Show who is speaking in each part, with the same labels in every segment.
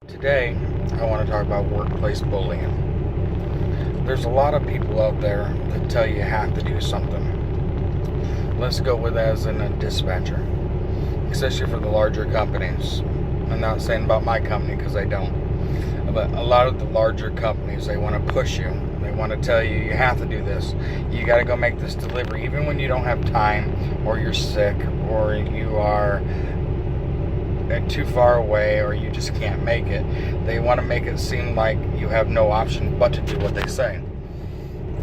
Speaker 1: Today, I want to talk about workplace bullying. There's a lot of people out there that tell you have to do something. Let's go with as in a dispatcher, especially for the larger companies. I'm not saying about my company because I don't, but a lot of the larger companies, they want to push you. They want to tell you have to do this. You got to go make this delivery, even when you don't have time, or you're sick, or you are too far away, or you just can't make it. They want to make it seem like you have no option but to do what they say.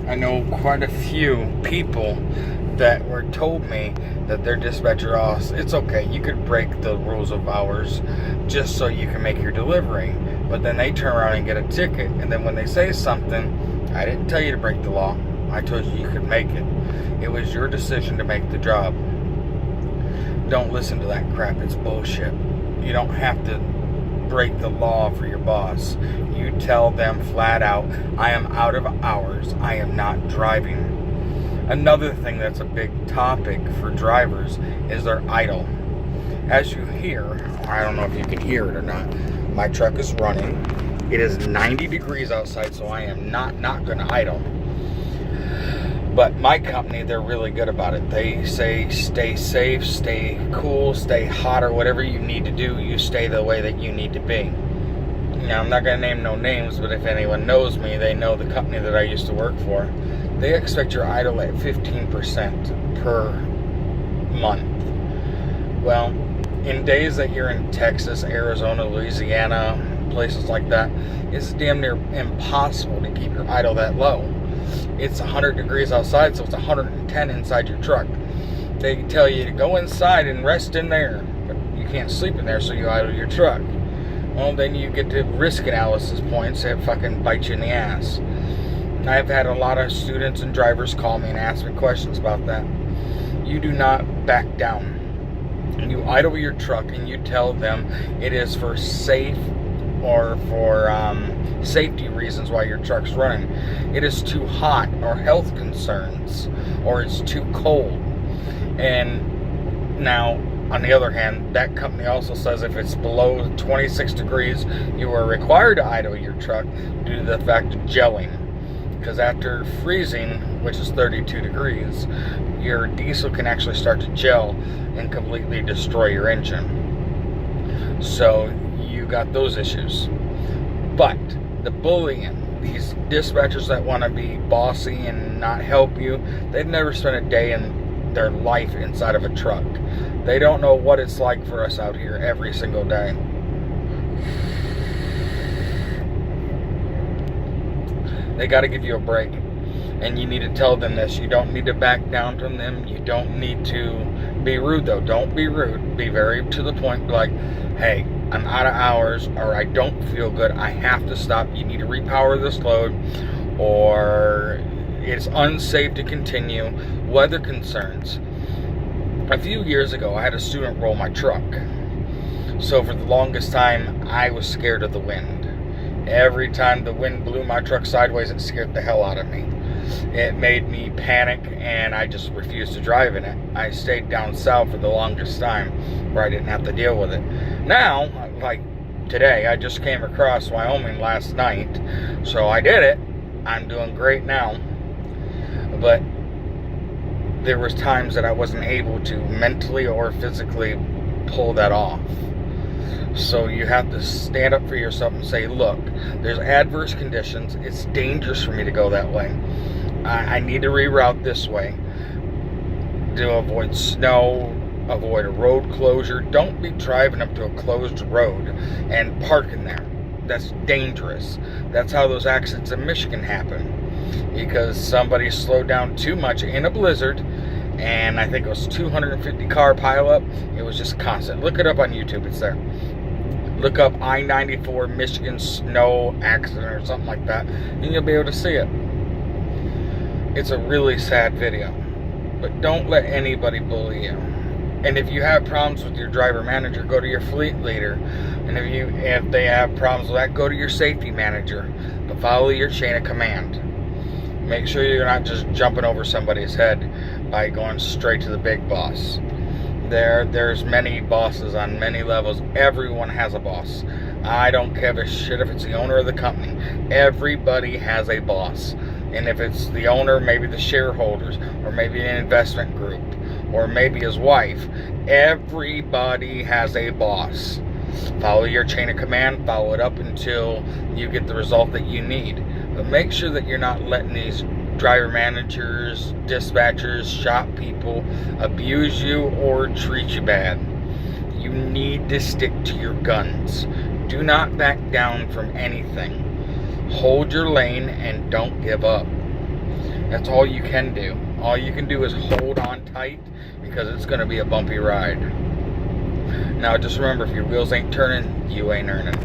Speaker 1: I know quite a few people that were told me that their dispatcher asks, it's okay, you could break the rules of hours just so you can make your delivery. But then they turn around and get a ticket, and then when they say something, I didn't tell you to break the law. I told you could make it. It was your decision to make the job. Don't listen to that crap. It's bullshit. You don't have to break the law for your boss. You tell them flat out, I am out of hours. I am not driving. Another thing that's a big topic for drivers is they're idle. As you hear, I don't know if you can hear it or not, my truck is running. It is 90 degrees outside, so I am not going to idle. But my company, they're really good about it. They say stay safe, stay cool, stay hot, or whatever you need to do, you stay the way that you need to be. Now, I'm not going to name no names, but if anyone knows me, they know the company that I used to work for. They expect your idle at 15% per month. Well, in days that you're in Texas, Arizona, Louisiana, places like that, it's damn near impossible to keep your idle that low. It's 100 degrees outside, so it's 110 inside your truck. They tell you to go inside and rest in there, but you can't sleep in there, so you idle your truck. Well, then you get to risk analysis points that fucking bite you in the ass. I've had a lot of students and drivers call me and ask me questions about that. You do not back down. You idle your truck and you tell them it is for safe or for safety reasons why your truck's running. It is too hot, or health concerns, or it's too cold. And now, on the other hand, that company also says if it's below 26 degrees, you are required to idle your truck due to the fact of gelling. Because after freezing, which is 32 degrees, your diesel can actually start to gel and completely destroy your engine. So you got those issues. But the bullying, these dispatchers that want to be bossy and not help you, they've never spent a day in their life inside of a truck. They don't know what it's like for us out here every single day. They got to give you a break. And you need to tell them this. You don't need to back down from them. You don't need to be rude, though. Don't be rude. Be very to the point. Be like, hey, I'm out of hours, or I don't feel good. I have to stop. You need to repower this load, or it's unsafe to continue. Weather concerns. A few years ago, I had a student roll my truck. So for the longest time, I was scared of the wind. Every time the wind blew my truck sideways, it scared the hell out of me. It made me panic, and I just refused to drive in it. I stayed down south for the longest time, where I didn't have to deal with it. Now, like today, I just came across Wyoming last night, so I did it. I'm doing great now. But there was times that I wasn't able to mentally or physically pull that off. So you have to stand up for yourself and say, look, there's adverse conditions. It's dangerous for me to go that way. I need to reroute this way to avoid snow, avoid a road closure. Don't be driving up to a closed road and parking there. That's dangerous. That's how those accidents in Michigan happen. Because somebody slowed down too much in a blizzard, and I think it was 250 car pileup. It was just constant. Look it up on YouTube. It's there. Look up I-94 Michigan snow accident or something like that, and you'll be able to see it. It's a really sad video. But don't let anybody bully you. And if you have problems with your driver manager, go to your fleet leader. And if they have problems with that, go to your safety manager. But follow your chain of command. Make sure you're not just jumping over somebody's head by going straight to the big boss. There's many bosses on many levels. Everyone has a boss. I don't give a shit if it's the owner of the company. Everybody has a boss. And if it's the owner, maybe the shareholders, or maybe an investment group, or maybe his wife, everybody has a boss. Follow your chain of command, follow it up until you get the result that you need. But make sure that you're not letting these driver managers, dispatchers, shop people abuse you or treat you bad. You need to stick to your guns. Do not back down from anything. Hold your lane and don't give up. That's all you can do. All you can do is hold on tight, because it's going to be a bumpy ride. Now just remember, if your wheels ain't turning, you ain't earning.